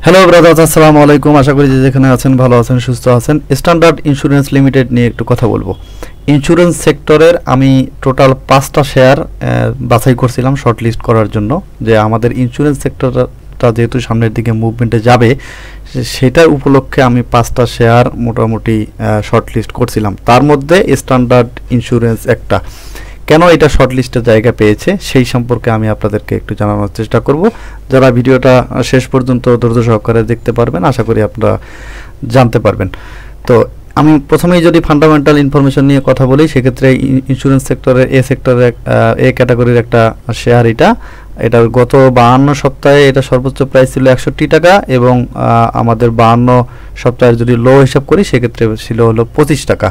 Hello brothers, আসসালামু আলাইকুম। আশা করি যে যেখানে আছেন ভালো আছেন, সুস্থ আছেন। স্ট্যান্ডার্ড ইন্স্যুরেন্স লিমিটেড নিয়ে একটু কথা বলবো। ইন্স্যুরেন্স সেক্টরের আমি টোটাল 5টা শেয়ার বাছাই করছিলাম শর্টলিস্ট করার জন্য, যে আমাদের ইন্স্যুরেন্স সেক্টরটা যেহেতু সামনের দিকে মুভমেন্টে যাবে, সেটার উপলক্ষে আমি 5টা শেয়ার মোটামুটি শর্টলিস্ট করছিলাম। তার মধ্যে স্ট্যান্ডার্ড ইন্স্যুরেন্স একটা। কেন এটা শর্টলিস্টের জায়গা পেয়েছে সেই সম্পর্কে আমি আপনাদেরকে একটু জানানোর চেষ্টা করব। যারা ভিডিওটা শেষ পর্যন্ত ধৈর্য সহকারে দেখতে পারবেন, আশা করি আপনারা জানতে পারবেন। তো আমি প্রথমেই যদি ফান্ডামেন্টাল ইনফরমেশন নিয়ে কথা বলি, সেক্ষেত্রে ইন্স্যুরেন্স সেক্টরের এ ক্যাটাগরির একটা শেয়ার। এটার গত 52 সপ্তাহে এটা সর্বোচ্চ প্রাইস ছিল 61 টাকা, এবং আমাদের 52 সপ্তাহের যদি লো হিসাব করি সেক্ষেত্রে ছিল হলো 25 টাকা।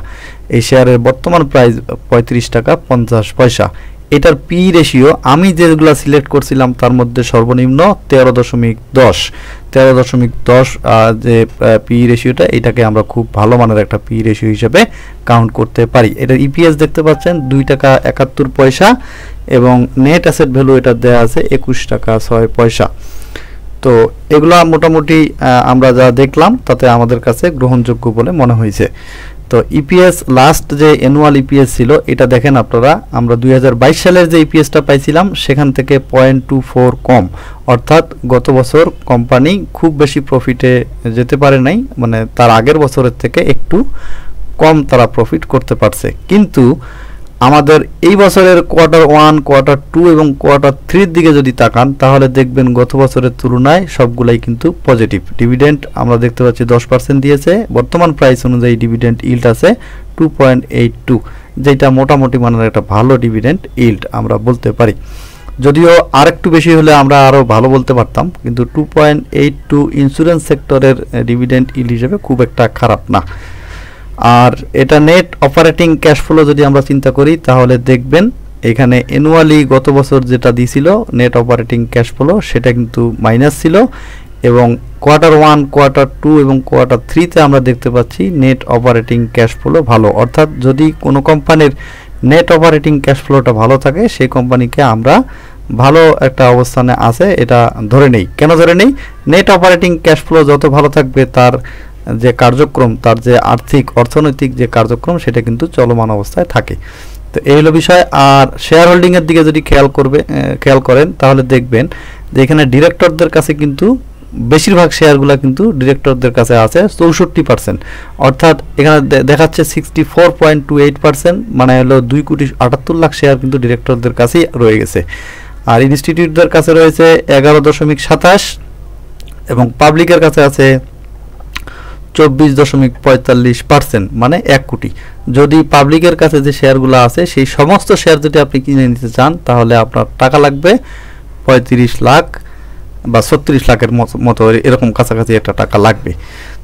এই শেয়ারের বর্তমান প্রাইস 35 টাকা 50 পয়সা। এটার পি রেশিও আমি যেগুলো সিলেক্ট করছিলাম তার মধ্যে সর্বনিম্ন 13.10 যে পি রেশিওটা, এটাকে আমরা খুব ভালো মানের একটা পি রেশিও হিসেবে কাউন্ট করতে পারি। এটার ইপিএস দেখতে পাচ্ছেন 2 টাকা 71 পয়সা, এবং নেট অ্যাসেট ভ্যালু এটা দেওয়া আছে 21 টাকা 6 পয়সা। তো এগুলা মোটামুটি আমরা যা দেখলাম তাতে আমাদের কাছে গ্রহণযোগ্য বলে মনে হয়েছে। তো ইপিএস লাস্ট যে অ্যানুয়াল ইপিএস ছিল এটা দেখেন আপনারা, আমরা 2022 সালের যে ইপিএসটা পাইছিলাম সেখান থেকে 0.24 কম, অর্থাৎ গত বছর কোম্পানি খুব বেশি প্রফিটে যেতে পারে নাই, মানে তার আগের বছরের থেকে একটু কম তারা প্রফিট করতে পারছে। কিন্তু আমাদের এই বছরের Q1, Q2 এবং Q3 দিকে যদি তাকান তাহলে দেখবেন গত বছরের তুলনায় সবগুলাই কিন্তু পজিটিভ। ডিভিডেন্ড আমরা দেখতে পাচ্ছি 10% দিয়েছে। বর্তমান প্রাইস অনুযায়ী ডিভিডেন্ড ইল্ড আছে 2.82, যেটা মোটামুটি মানের একটা ভালো ডিভিডেন্ড ইল্ড আমরা বলতে পারি। যদিও আরেকটু বেশি হলে আমরা আরও ভালো বলতে পারতাম, কিন্তু 2.82 ইন্স্যুরেন্স সেক্টরের ডিভিডেন্ড ইল্ড হিসেবে খুব একটা খারাপ না। আর এটা নেট অপারেটিং ক্যাশ ফ্লো যদি আমরা চিন্তা করি তাহলে দেখবেন এখানে অ্যানুয়ালি গত বছর যেটা দিছিল নেট অপারেটিং ক্যাশ ফ্লো সেটা কিন্তু মাইনাস ছিল, এবং Q1, Q2 এবং Q3-তে আমরা দেখতে পাচ্ছি নেট অপারেটিং ক্যাশ ফ্লো ভালো। অর্থাৎ যদি কোনো কোম্পানির নেট অপারেটিং ক্যাশ ফ্লোটা ভালো থাকে সেই কোম্পানিকে আমরা ভালো একটা অবস্থানে আছে এটা ধরে নেই। কেন ধরে নেই? নেট অপারেটিং ক্যাশ ফ্লো যত ভালো থাকবে তার যে কার্যক্রম, তার যে অর্থনৈতিক যে কার্যক্রম সেটা কিন্তু চলমান অবস্থায় থাকে। তো এই হলো বিষয়। আর শেয়ার হোল্ডিংয়ের দিকে যদি খেয়াল করেন তাহলে দেখবেন যে এখানে ডিরেক্টরদের কাছে কিন্তু বেশিরভাগ শেয়ারগুলো কিন্তু ডিরেক্টরদের কাছে আছে 64%, অর্থাৎ এখানে দেখাচ্ছে 64.28%, মানে হলো 2,78,00,000 শেয়ার কিন্তু ডিরেক্টরদের কাছেই রয়ে গেছে। আর ইনস্টিটিউটদের কাছে রয়েছে 11.27, এবং পাবলিকের কাছে আছে 24.45%, মানে 1 কোটি। যদি পাবলিকের কাছে যে শেয়ারগুলো আছে সেই সমস্ত শেয়ার যদি আপনি কিনে নিতে চান তাহলে আপনার টাকা লাগবে 35 লাখ বা 36 লাখের মতো, এরকম কাছাকাছি একটা টাকা লাগবে।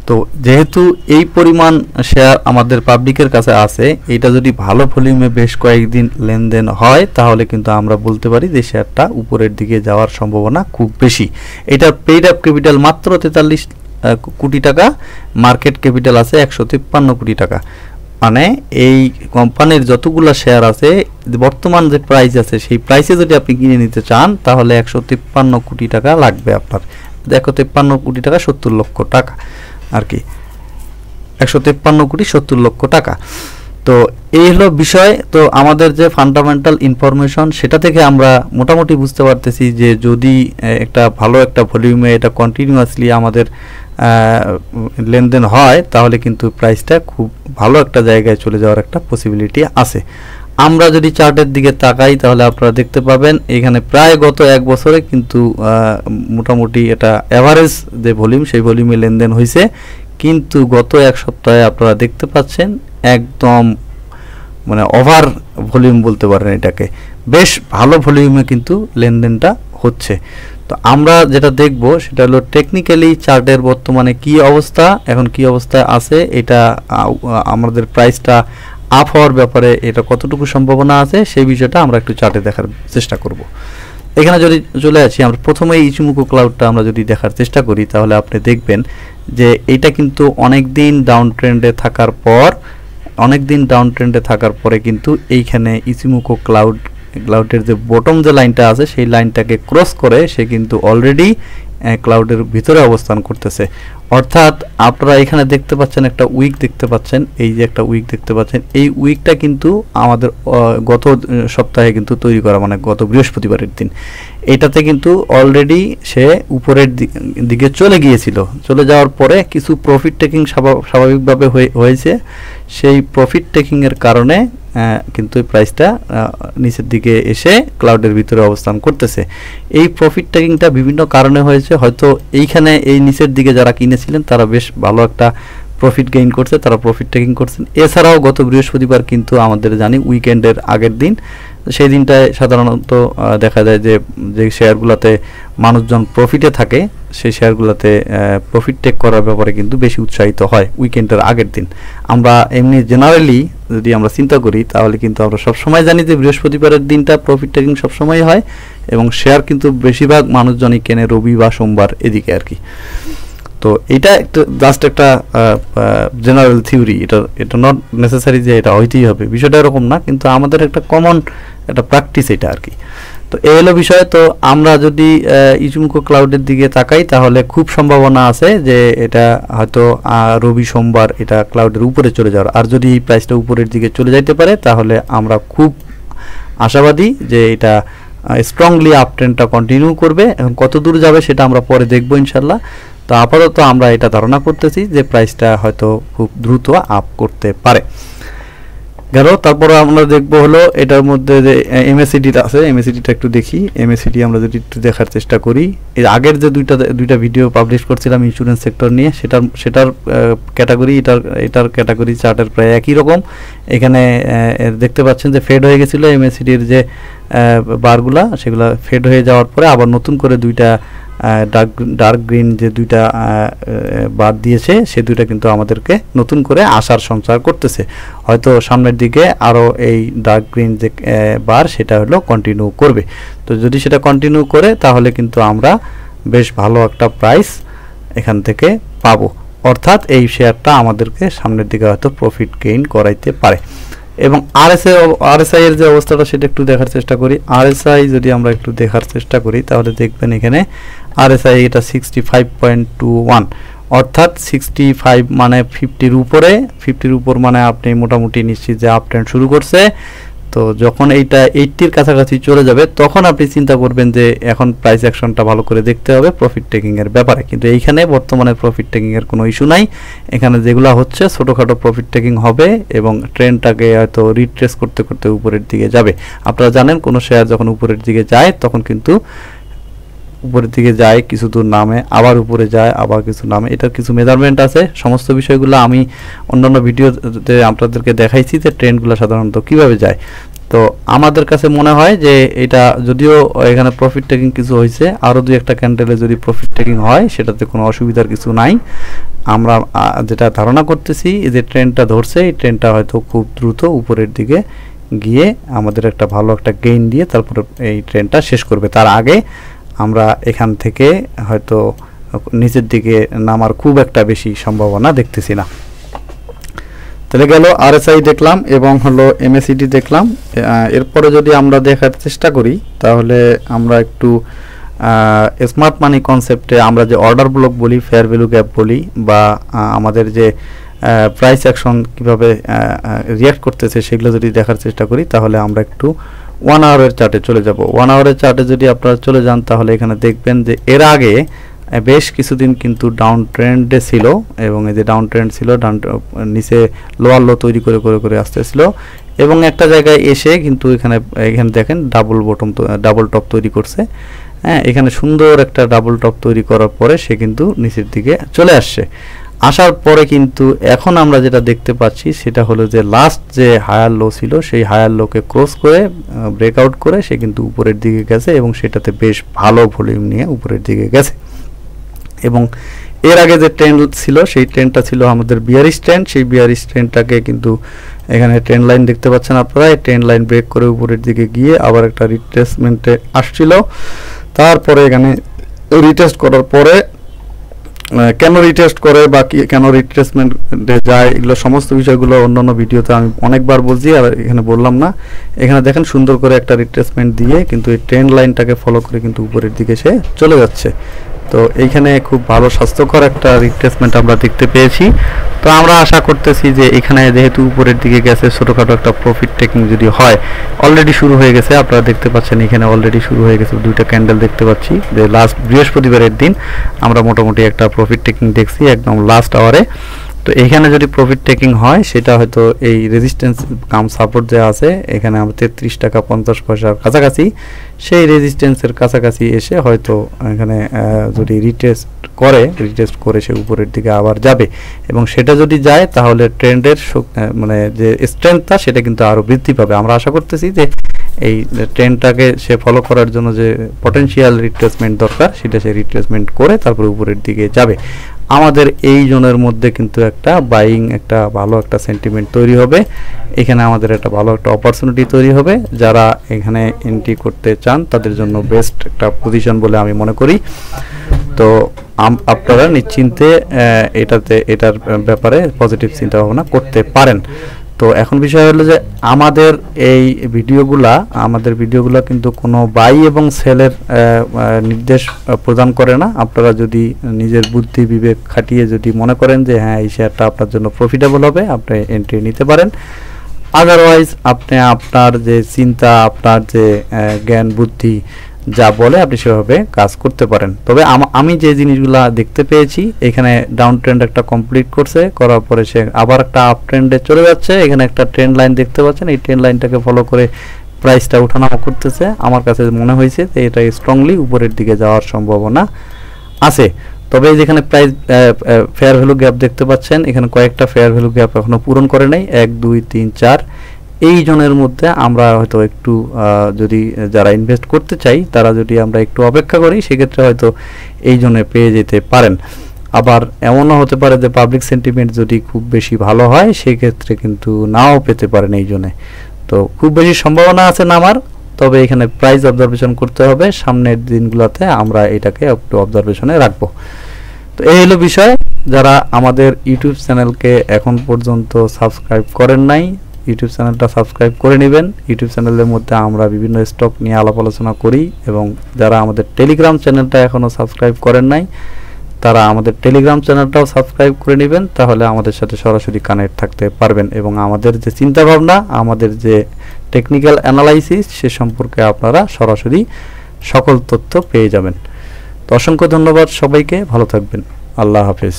তো যেহেতু এই পরিমাণ শেয়ার আমাদের পাবলিকের কাছে আছে, এটা যদি ভালো ভলিউমে বেশ কয়েকদিন লেনদেন হয় তাহলে কিন্তু আমরা বলতে পারি যে শেয়ারটা উপরের দিকে যাওয়ার সম্ভাবনা খুব বেশি। এটার পেইড আপ ক্যাপিটাল মাত্র 43 কোটি টাকা, মার্কেট ক্যাপিটাল আছে 153 কোটি টাকা। মানে এই কোম্পানির যতগুলো শেয়ার আছে বর্তমান যে প্রাইস আছে সেই প্রাইসে যদি আপনি কিনে নিতে চান তাহলে 153 কোটি টাকা লাগবে আপনার। 153 কোটি টাকা 70 লক্ষ টাকা আর কি, 153 কোটি 70 লক্ষ টাকা। তো এই হলো বিষয়। তো আমাদের যে ফান্ডামেন্টাল ইনফরমেশন সেটা থেকে আমরা মোটামুটি বুঝতে পারতেছি যে যদি একটা ভালো একটা ভলিউমে এটা কন্টিনিউয়াসলি আমাদের লেনদেন হয় তাহলে কিন্তু প্রাইসটা খুব ভালো একটা জায়গায় চলে যাওয়ার একটা পসিবিলিটি আছে। আমরা যদি চার্টের দিকে তাকাই তাহলে আপনারা দেখতে পাবেন এখানে প্রায় গত 1 বছরে কিন্তু মোটামুটি এটা অ্যাভারেজ যে ভলিউম সেই ভলিউমে লেনদেন হয়েছে, কিন্তু গত 1 সপ্তাহে আপনারা দেখতে পাচ্ছেন একদম মানে ওভার ভলিউম বলতে পারেন এটাকে, বেশ ভালো ভলিউমে কিন্তু লেনদেনটা হচ্ছে। তো আমরা যেটা দেখব সেটা হলো টেকনিক্যালি চার্টের বর্তমানে কি অবস্থা, এখন কি অবস্থায় আছে, এটা আমাদের প্রাইসটা আপ হওয়ার ব্যাপারে এটা কতটুকু সম্ভাবনা আছে সেই বিষয়টা আমরা একটু চার্টে দেখার চেষ্টা করব। এখানে যদি চলে আসি আমরা প্রথমে ইচিমুকো ক্লাউডটা আমরা যদি দেখার চেষ্টা করি তাহলে আপনি দেখবেন যে এটা কিন্তু অনেক দিন ডাউন ট্রেন্ডে থাকার পরে কিন্তু এইখানে ইচিমুকো ক্লাউডের যে বটম যে লাইনটা আছে সেই লাইনটাকে ক্রস করে সে কিন্তু অলরেডি ক্লাউডের ভিতরে অবস্থান করতেছে। অর্থাৎ আপনারা এখানে দেখতে পাচ্ছেন একটা উইক দেখতে পাচ্ছেন, এই যে একটা উইক দেখতে পাচ্ছেন, এই উইকটা কিন্তু আমাদের গত সপ্তাহে কিন্তু তৈরি করা, মানে গত বৃহস্পতিবারের দিন। এটাতে কিন্তু অলরেডি সে উপরের দিকে চলে গিয়েছিল, চলে যাওয়ার পরে কিছু প্রফিট টেকিং স্বাভাবিকভাবে হয়েছে। সেই প্রফিট টেকিংয়ের কারণে কিন্তু এই প্রাইসটা নিচের দিকে এসে ক্লাউডের ভিতরে অবস্থান করতেছে। এই প্রফিট টেকিংটা বিভিন্ন কারণে হয়েছে, হয়তো এইখানে এই নিচের দিকে যারা কিনেছিলেন তারা বেশ ভালো একটা প্রফিট গেইন করছে, তারা প্রফিট টেকিং করছেন। এছাড়াও গত বৃহস্পতিবার কিন্তু আমাদের জানি উইকেন্ডের আগের দিন, সেই দিনটায় সাধারণত দেখা যায় যে যে শেয়ারগুলোতে মানুষজন প্রফিটে থাকে সেই শেয়ারগুলোতে প্রফিট টেক করার ব্যাপারে কিন্তু বেশি উৎসাহিত হয় উইকেন্ডের আগের দিন। আমরা এমনি জেনারেলি যদি আমরা চিন্তা করি তাহলে কিন্তু আমরা সবসময় জানি যে বৃহস্পতিবারের দিনটা প্রফিট টেকিং সবসময় হয়, এবং শেয়ার কিন্তু বেশিরভাগ মানুষজনই কেনে রবি বা সোমবার এদিকে আর কি। তো এটা একটা জাস্ট একটা জেনারেল থিওরি, এটা নট নেসেসারি যে এটা হইতেই হবে, বিষয়টা এরকম না, কিন্তু আমাদের একটা কমন একটা প্র্যাকটিস এটা আর কি। তো এই হলো বিষয়। তো আমরা যদি ইচুমকো ক্লাউডের দিকে তাকাই তাহলে খুব সম্ভাবনা আছে যে এটা হয়তো রবি সোমবার এটা ক্লাউডের উপরে চলে যাওয়ার, আর যদি এই প্রাইসটা উপরের দিকে চলে যাইতে পারে তাহলে আমরা খুব আশাবাদী যে এটা স্ট্রংলি আপ ট্রেন্ডটা কন্টিনিউ করবে। এখন কত দূর যাবে সেটা আমরা পরে দেখবো ইনশাল্লাহ। তো আপাতত আমরা এটা ধারণা করতেছি যে প্রাইসটা হয়তো খুব দ্রুত আপ করতে পারে। গেল, তারপরে আমরা দেখবো হলো এটার মধ্যে যে এমএসিডিটা আছে, এমএসিডিটা একটু দেখি। এমএসিডি আমরা যদি একটু দেখার চেষ্টা করি, এর আগের যে দুইটা ভিডিও পাবলিশ করছিলাম ইন্স্যুরেন্স সেক্টর নিয়ে, সেটার ক্যাটাগরি এটার ক্যাটাগরি চার্টের প্রায় একই রকম। এখানে দেখতে পাচ্ছেন যে ফেড হয়ে গেছিলো এমএসিডির যে বারগুলা, সেগুলা ফেড হয়ে যাওয়ার পরে আবার নতুন করে দুইটা ডার্ক গ্রিন যে দুইটা বার দিয়েছে সে দুইটা কিন্তু আমাদেরকে নতুন করে আশার সঞ্চার করতেছে। হয়তো সামনের দিকে আরও এই ডার্ক গ্রিন যে বার সেটা হলো কন্টিনিউ করবে। তো যদি সেটা কন্টিনিউ করে তাহলে কিন্তু আমরা বেশ ভালো একটা প্রাইস এখান থেকে পাবো, অর্থাৎ এই শেয়ারটা আমাদেরকে সামনের দিকে হয়তো প্রফিট গেইন করাইতে পারে। এবং আরএসআই এর যে অবস্থাটা সেটা একটু দেখার চেষ্টা করি। আরএসআই যদি আমরা একটু দেখার চেষ্টা করি তাহলে দেখবেন এখানে আরএসআই এটা 65.21, অর্থাৎ 65 মানে 50-র উপর, মানে আপনি মোটামুটি নিশ্চিত যে আপ ট্রেন্ড শুরু করছে। তো যখন এইটা 80-র কাছাকাছি চলে যাবে তখন আপনি চিন্তা করবেন যে এখন প্রাইস অ্যাকশনটা ভালো করে দেখতে হবে প্রফিট টেকিংয়ের ব্যাপারে। কিন্তু এইখানে বর্তমানে প্রফিট টেকিংয়ের কোনো ইস্যু নাই, এখানে যেগুলো হচ্ছে ছোটোখাটো প্রফিট টেকিং হবে এবং ট্রেন্ডটাকে হয়তো রিট্রেস করতে করতে উপরের দিকে যাবে। আপনারা জানেন কোনো শেয়ার যখন উপরের দিকে যায় তখন কিন্তু উপরের দিকে যায়, কিছু দূর নামে, আবার উপরে যায়, আবার কিছু নামে, এটার কিছু মেজারমেন্ট আছে। সমস্ত বিষয়গুলো আমি অন্যান্য ভিডিওতে আপনাদেরকে দেখাইছি যে ট্রেন্ডগুলো সাধারণত কিভাবে যায়। তো আমাদের কাছে মনে হয় যে এটা যদিও এখানে প্রফিট টেকিং কিছু হয়েছে, আরও দুই একটা ক্যান্ডেলে যদি প্রফিট টেকিং হয় সেটাতে কোনো অসুবিধার কিছু নাই। আমরা যেটা ধারণা করতেছি যে ট্রেন্ডটা ধরছে, এই ট্রেন্ডটা হয়তো খুব দ্রুত উপরের দিকে গিয়ে আমাদের একটা ভালো একটা গেইন দিয়ে তারপরে এই ট্রেন্ডটা শেষ করবে। তার আগে আমরা এখান থেকে হয়তো নিচের দিকে নামার খুব একটা বেশি সম্ভাবনা দেখতেছি না। তাহলে গেল আরএসআই দেখলাম এবং হলো এমএসিডি দেখলাম। এরপরে যদি আমরা দেখার চেষ্টা করি তাহলে আমরা একটু স্মার্ট মানি কনসেপ্টে আমরা যে অর্ডার ব্লক বলি, ফেয়ার ভ্যালু গ্যাপ বলি, বা আমাদের যে প্রাইস অ্যাকশন কীভাবে রিয়াক্ট করতেছে সেগুলো যদি দেখার চেষ্টা করি তাহলে আমরা একটু 1 আওয়ারের চার্টে চলে যাব। 1 আওয়ারের চার্টে যদি আপনারা চলে যান তাহলে এখানে দেখবেন যে এর আগে বেশ কিছুদিন কিন্তু ডাউন ট্রেন্ডে ছিল, এবং এই যে ডাউন ট্রেন্ড ছিল, নিচে লোয়ার লো তৈরি করে করে করে আসতেছিল, এবং একটা জায়গায় এসে কিন্তু এখানে দেখেন ডাবল টপ তৈরি করছে। হ্যাঁ, এখানে সুন্দর একটা ডাবল টপ তৈরি করার পরে সে কিন্তু নিচের দিকে চলে আসছে। আসার পরে কিন্তু এখন আমরা যেটা দেখতে পাচ্ছি সেটা হলো যে লাস্ট যে হায়ার লো ছিল সেই হায়ার লোকে ক্রস করে ব্রেকআউট করে সে কিন্তু উপরের দিকে গেছে, এবং সেটাতে বেশ ভালো ভলিউম নিয়ে উপরের দিকে গেছে। এবং এর আগে যে ট্রেন্ড ছিল সেই ট্রেন্ডটা ছিল আমাদের বিয়ারিশ ট্রেন্ড, সেই বিয়ারিশ ট্রেন্ডটাকে কিন্তু এখানে ট্রেন্ড লাইন দেখতে পাচ্ছেন আপনারা, এই ট্রেন্ড লাইন ব্রেক করে উপরের দিকে গিয়ে আবার একটা রিট্রেসমেন্টে আসছিল। তারপরে এখানে রিটেস্ট করার পরে কেন রিটেস্ট করে বা কেন রিট্রেসমেন্টে যায় এগুলো সমস্ত বিষয়গুলো অন্যান্য ভিডিওতে আমি অনেকবার বলছি, আর এখানে বললাম না। এখানে দেখেন সুন্দর করে একটা রিট্রেসমেন্ট দিয়ে কিন্তু এই ট্রেন্ড লাইনটাকে ফলো করে কিন্তু উপরের দিকে সে চলে যাচ্ছে। তো এইখানে খুব ভালো স্বাস্থ্যকর একটা রিট্রেসমেন্ট আমরা দেখতে পেয়েছি। তো আমরা আশা করতেছি যে এখানে যেহেতু উপরের দিকে গেছে, ছোটোখাটো একটা প্রফিট টেকিং যদি হয়, অলরেডি শুরু হয়ে গেছে, আপনারা দেখতে পাচ্ছেন এখানে অলরেডি শুরু হয়ে গেছে, দুইটা ক্যান্ডেল দেখতে পাচ্ছি যে লাস্ট বৃহস্পতিবারের দিন আমরা মোটামুটি একটা প্রফিট টেকিং দেখছি একদম লাস্ট আওয়ারে। তো এখানে যদি প্রফিট টেকিং হয় সেটা হয়তো এই রেজিস্ট্যান্স কাম সাপোর্ট যে আছে এখানে আমরা 33 টাকা 50 পয়সার কাছাকাছি, সেই রেজিস্ট্যান্সের কাছাকাছি এসে হয়তো এখানে যদি রিটেস্ট করে সে উপরের দিকে আবার যাবে, এবং সেটা যদি যায় তাহলে ট্রেন্ডের মানে যে স্ট্রেংথটা সেটা কিন্তু আরও বৃদ্ধি পাবে। আমরা আশা করতেছি যে এই ট্রেন্ডটাকে সে ফলো করার জন্য যে পটেনশিয়াল রিট্রেসমেন্ট দরকার সেটা সে রিট্রেসমেন্ট করে তারপরে উপরের দিকে যাবে। আমাদের এই জোনের মধ্যে কিন্তু একটা বাইং একটা ভালো একটা সেন্টিমেন্ট তৈরি হবে, এখানে আমাদের একটা ভালো একটা অপরচুনিটি তৈরি হবে। যারা এখানে এন্ট্রি করতে চান তাদের জন্য বেস্ট একটা পজিশন বলে আমি মনে করি। তো আপনারা নিশ্চিন্তে এটার ব্যাপারে পজিটিভ চিন্তা ভাবনা করতে পারেন। তো এখন বিষয় হলো যে আমাদের ভিডিওগুলা কিন্তু কোনো বাই এবং সেলের নির্দেশ প্রদান করে না। আপনারা যদি নিজের বুদ্ধি বিবেক খাটিয়ে যদি মনে করেন যে হ্যাঁ এই শেয়ারটা আপনার জন্য প্রফিটেবল হবে, আপনি এন্ট্রি নিতে পারেন। আদারওয়াইজ আপনি আপনার যে চিন্তা, আপনার যে জ্ঞান বুদ্ধি যা বলে আপনি সেভাবে কাজ করতে পারেন। তবে আমি যে জিনিসগুলা দেখতে পেয়েছি, এখানে ডাউন ট্রেন্ড একটা কমপ্লিট করার পরে সে আবার একটা আপ ট্রেন্ডে চলে যাচ্ছে। এখানে একটা ট্রেন্ড লাইন দেখতে পাচ্ছেন, এই ট্রেন্ড লাইনটাকে ফলো করে প্রাইসটা ওঠানামা করতেছে। আমার কাছে মনে হয়েছে যে এটা স্ট্রংলি উপরের দিকে যাওয়ার সম্ভাবনা আছে। তবে যেখানে প্রাইস ফেয়ার ভ্যালু গ্যাপ দেখতে পাচ্ছেন, এখানে কয়েকটা ফেয়ার ভ্যালু গ্যাপ এখনো পূরণ করে নাই, 1 2 3 4। এই জনের মধ্যে আমরা হয়তো একটু যদি যারা ইনভেস্ট করতে চাই তারা যদি আমরা একটু অপেক্ষা করি সেক্ষেত্রে হয়তো এই জনে পেয়ে যেতে পারেন। আবার এমনও হতে পারে যে পাবলিক সেন্টিমেন্ট যদি খুব বেশি ভালো হয় সেক্ষেত্রে কিন্তু নাও পেতে পারেন এই জনে। তো খুব বেশি সম্ভাবনা আছে নামার, তবে এখানে প্রাইস অবজারভেশন করতে হবে। সামনের দিনগুলোতে আমরা এটাকে একটু অবজারভেশনে রাখবো। তো এই হলো বিষয়। যারা আমাদের ইউটিউব চ্যানেলকে এখন পর্যন্ত সাবস্ক্রাইব করেন নাই, ইউটিউব চ্যানেলটা সাবস্ক্রাইব করে নেবেন। ইউটিউব চ্যানেলের মধ্যে আমরা বিভিন্ন স্টক নিয়ে আলাপ আলোচনা করি, এবং যারা আমাদের টেলিগ্রাম চ্যানেলটা এখনও সাবস্ক্রাইব করেন নাই তারা আমাদের টেলিগ্রাম চ্যানেলটাও সাবস্ক্রাইব করে নেবেন, তাহলে আমাদের সাথে সরাসরি কানেক্ট থাকতে পারবেন এবং আমাদের যে চিন্তাভাবনা, আমাদের যে টেকনিক্যাল অ্যানালাইসিস সে সম্পর্কে আপনারা সরাসরি সকল তথ্য পেয়ে যাবেন। তো অসংখ্য ধন্যবাদ সবাইকে, ভালো থাকবেন, আল্লাহ হাফেজ।